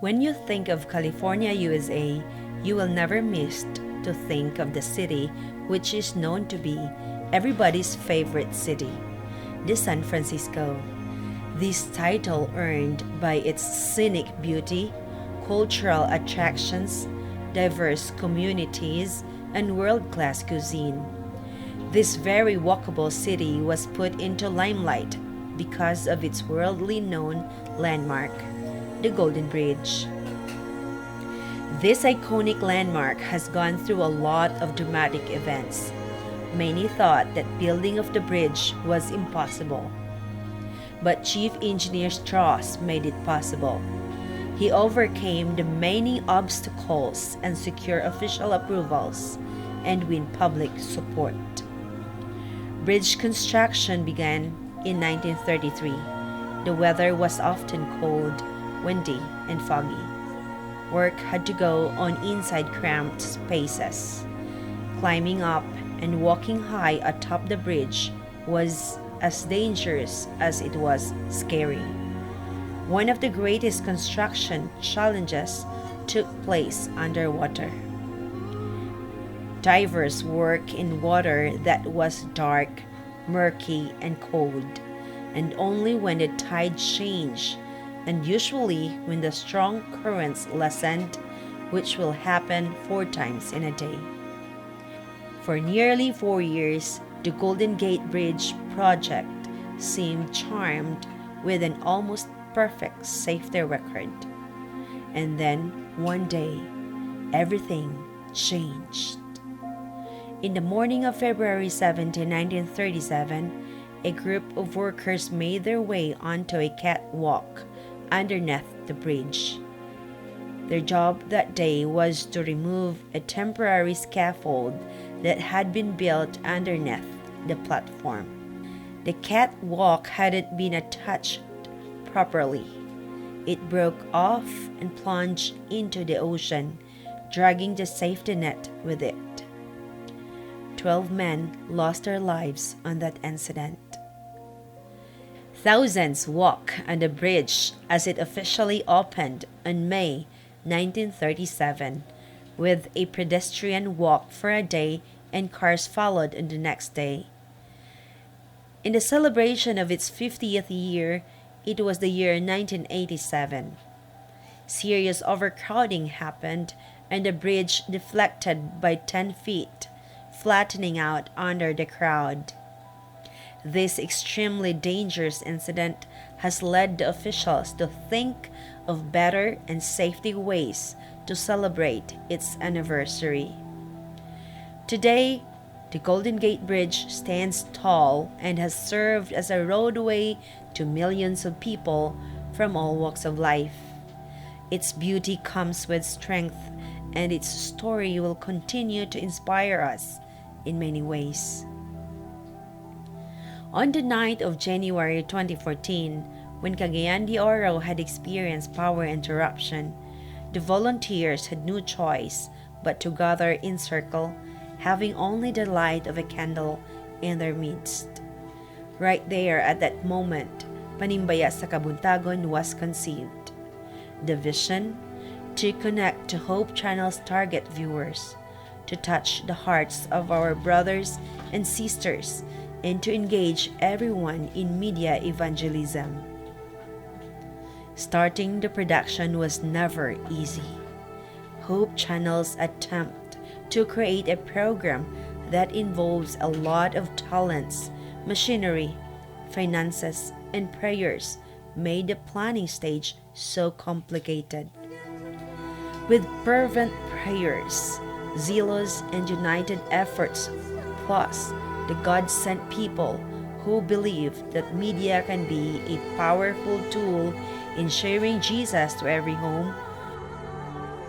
When you think of California, USA, you will never miss to think of the city which is known to be everybody's favorite city, the San Francisco. This title earned by its scenic beauty, cultural attractions, diverse communities, and world-class cuisine. This very walkable city was put into limelight because of its worldly known landmark, the Golden Bridge. This iconic landmark has gone through a lot of dramatic events. Many thought that building of the bridge was impossible, but Chief Engineer Strauss made it possible. He overcame the many obstacles and secured official approvals and win public support. Bridge construction began in 1933. The weather was often cold, windy, and foggy. Work had to go on inside cramped spaces. Climbing up and walking high atop the bridge was as dangerous as it was scary. One of the greatest construction challenges took place underwater. Divers work in water that was dark, murky, and cold, and only when the tide changed, and usually when the strong currents lessened, which will happen 4 times in a day. For nearly 4 years, the Golden Gate Bridge project seemed charmed with an almost perfect safety record. And then, one day, everything changed. In the morning of February 17, 1937, a group of workers made their way onto a catwalk underneath the bridge. Their job that day was to remove a temporary scaffold that had been built underneath the platform. The catwalk hadn't been attached properly. It broke off and plunged into the ocean, dragging the safety net with it. 12 men lost their lives on that incident. Thousands walked on the bridge as it officially opened on May 1937, with a pedestrian walk for a day and cars followed on the next day. In the celebration of its 50th year, it was the year 1987. Serious overcrowding happened and the bridge deflected by 10 feet, flattening out under the crowd. This extremely dangerous incident has led the officials to think of better and safety ways to celebrate its anniversary. Today, the Golden Gate Bridge stands tall and has served as a roadway to millions of people from all walks of life. Its beauty comes with strength, and its story will continue to inspire us in many ways. On the night of January 2014, when Cagayan de Oro had experienced power interruption, the volunteers had no choice but to gather in circle, having only the light of a candle in their midst. Right there at that moment, Panimbaya sa Kabuntagon was conceived. The vision to connect to Hope Channel's target viewers, to touch the hearts of our brothers and sisters, and to engage everyone in media evangelism. Starting the production was never easy. Hope Channel's attempt to create a program that involves a lot of talents, machinery, finances, and prayers made the planning stage so complicated. With fervent prayers, zealous and united efforts, plus the God-sent people who believe that media can be a powerful tool in sharing Jesus to every home,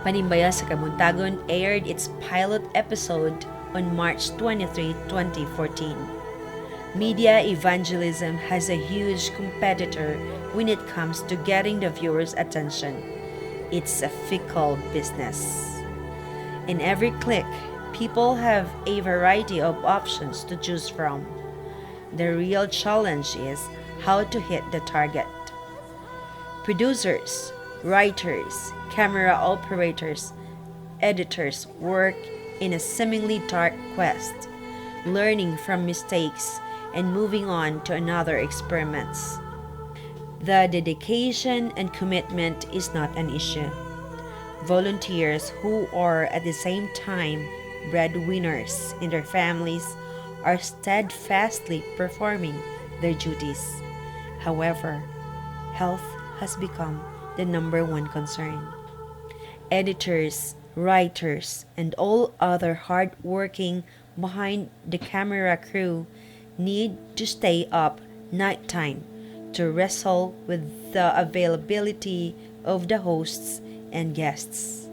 Panimbaya sa Kabuntagon aired its pilot episode on March 23, 2014. Media evangelism has a huge competitor when it comes to getting the viewers' attention. It's a fickle business. In every click, people have a variety of options to choose from. The real challenge is how to hit the target. Producers, writers, camera operators, editors work in a seemingly dark quest, learning from mistakes and moving on to another experiments. The dedication and commitment is not an issue. Volunteers who are at the same time breadwinners in their families are steadfastly performing their duties. However, health has become the number one concern. Editors, writers, and all other hard-working behind the camera crew need to stay up nighttime to wrestle with the availability of the hosts and guests.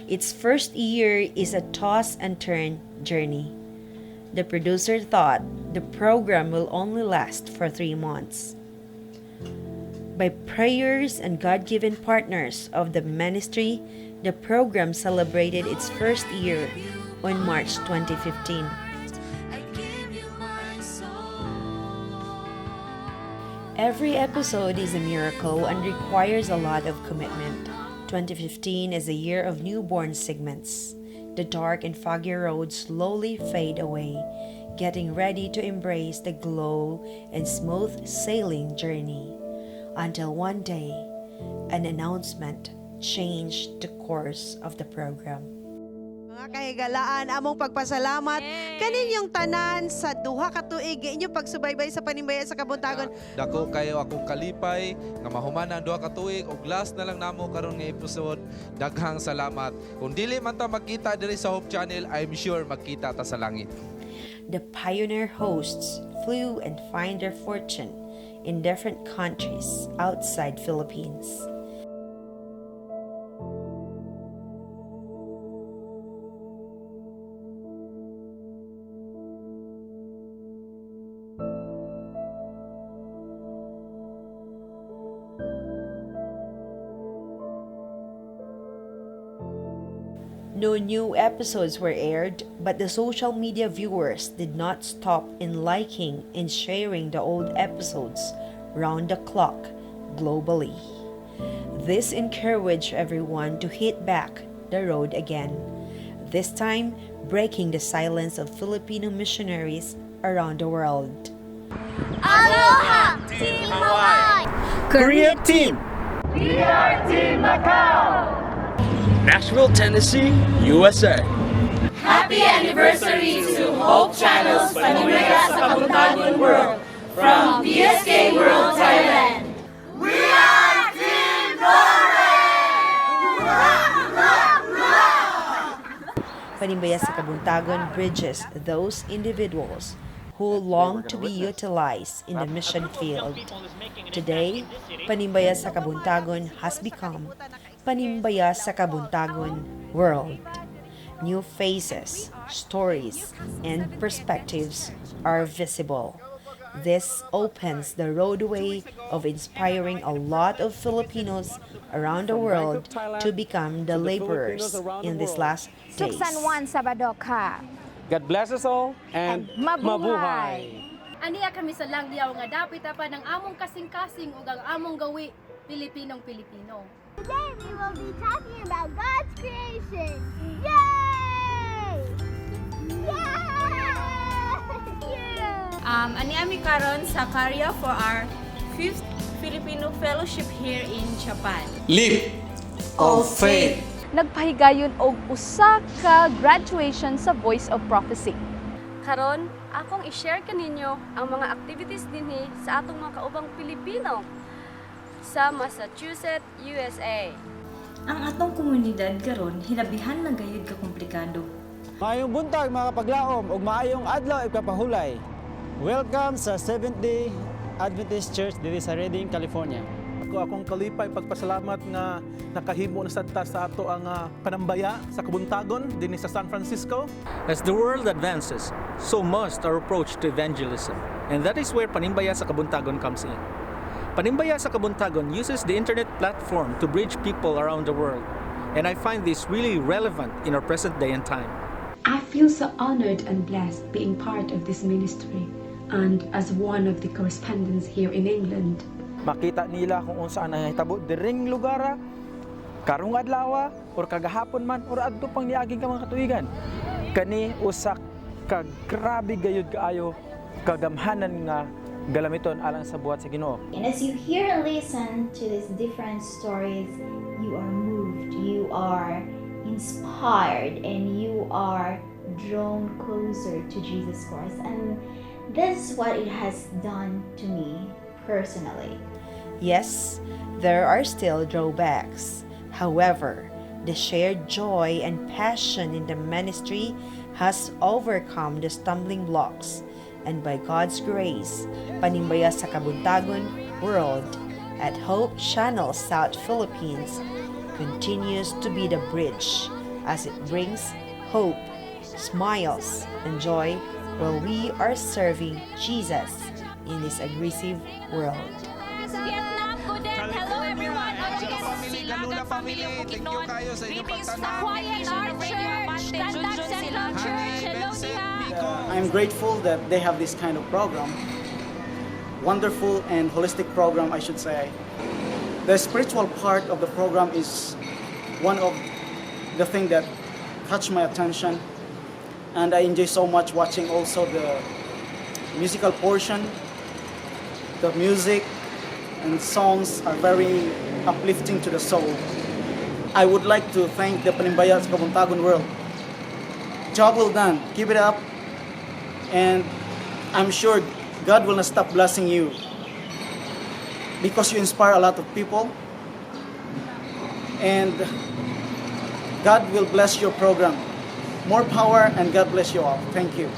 Its first year is a toss and turn journey. The producer thought the program will only last for 3 months. By prayers and God-given partners of the ministry, the program celebrated its first year on March 2015. Every episode is a miracle and requires a lot of commitment. 2015 is a year of newborn segments. The dark and foggy roads slowly fade away, getting ready to embrace the glow and smooth sailing journey. Until one day, an announcement changed the course of the program. Mga kahigalaan, among pagpasalamat kaninyong tanan sa duha ka tuig inyong pagsubaybay sa Panimbaya sa Kabuntagon. Dako kayo akong kalipay nga mahuman ang duha ka tuig ug last na lang namo karon nga episode. Daghang salamat. Kung dili man ta magkita diri sa Hope Channel, I'm sure magkita ta sa langit. The pioneer hosts flew and find their fortune in different countries outside Philippines. No new episodes were aired, but the social media viewers did not stop in liking and sharing the old episodes round the clock globally. This encouraged everyone to hit back the road again, this time breaking the silence of Filipino missionaries around the world. Aloha, Team Hawaii! Korea team! We are Team Macau! Nashville, Tennessee, USA. Happy anniversary to Hope Channel's Panimbaya sa Kabuntagon World from PSK World Thailand. We are Team Glory! Panimbaya sa Kabuntagon bridges those individuals who long to be utilized in the mission field. Today, Panimbaya sa Kabuntagon has become Panimbaya sa Kabuntagon World. New faces, stories, and perspectives are visible. This opens the roadway of inspiring a lot of Filipinos around the world to become the laborers in these last days. Suksanwan Sabado ka. God bless us all and mabuhay. Aniya kami sa langyaw nga dapit pa ng among kasing-kasing ug ang among gawi Pilipinong-Pilipino. Today we will be talking about God's creation. Yay! Yay! Ani ami karon sa Karya for our 5th Filipino Fellowship here in Japan. Leap of faith. Nagpahigayon og usa ka graduation sa Voice of Prophecy. Karon, akong i-share kaninyo ang mga activities dinhi sa atong mga kaubang Pilipino sa Massachusetts, USA. Ang atong komunidad karon hilabihan na gayud ka komplikado. Maayong buntag mga kapaglaom ug maayong adlaw ipapahulay. Welcome sa Seventh-day Adventist Church diri sa Redding, California. Akong kalipay pagpasalamat nga nakahimo na sadta sa ato ang Panimbaya sa Kabuntagon dinhi sa San Francisco. As the world advances, so must our approach to evangelism. And that is where Panimbaya sa Kabuntagon comes in. Panimbaya sa Kabuntagon uses the internet platform to bridge people around the world. And I find this really relevant in our present day and time. I feel so honored and blessed being part of this ministry and as one of the correspondents here in England. makita nila kung unsa ang nahitabo diring lugar, karong adlaw or kagahapon man or adto pang niaging ka mga katuigan. Kani usa ka grabe gayud kaayo kagamhanan nga galamiton alang sa buhat sa Ginoo. And as you hear and listen to these different stories, you are moved, you are inspired, and you are drawn closer to Jesus Christ. And this is what it has done to me personally. Yes, there are still drawbacks. However, the shared joy and passion in the ministry has overcome the stumbling blocks. And by God's grace, Panimbaya sa Kabuntagon World at Hope Channel South Philippines continues to be the bridge as it brings hope, smiles, and joy while we are serving Jesus in this aggressive world. Hello everyone. Galula family, thank you kayo sa inyong pagtanaw. Quiet Art Church, Tandag Central Church. Hello diha. I'm grateful that they have this kind of program. Wonderful and holistic program, I should say. The spiritual part of the program is one of the things that catch my attention. And I enjoy so much watching also the musical portion. The music and songs are very uplifting to the soul. I would like to thank the Panimbaya sa Kabuntagon World. Job well done. Keep it up. And I'm sure God will not stop blessing you because you inspire a lot of people. And God will bless your program. More power, and God bless you all. Thank you.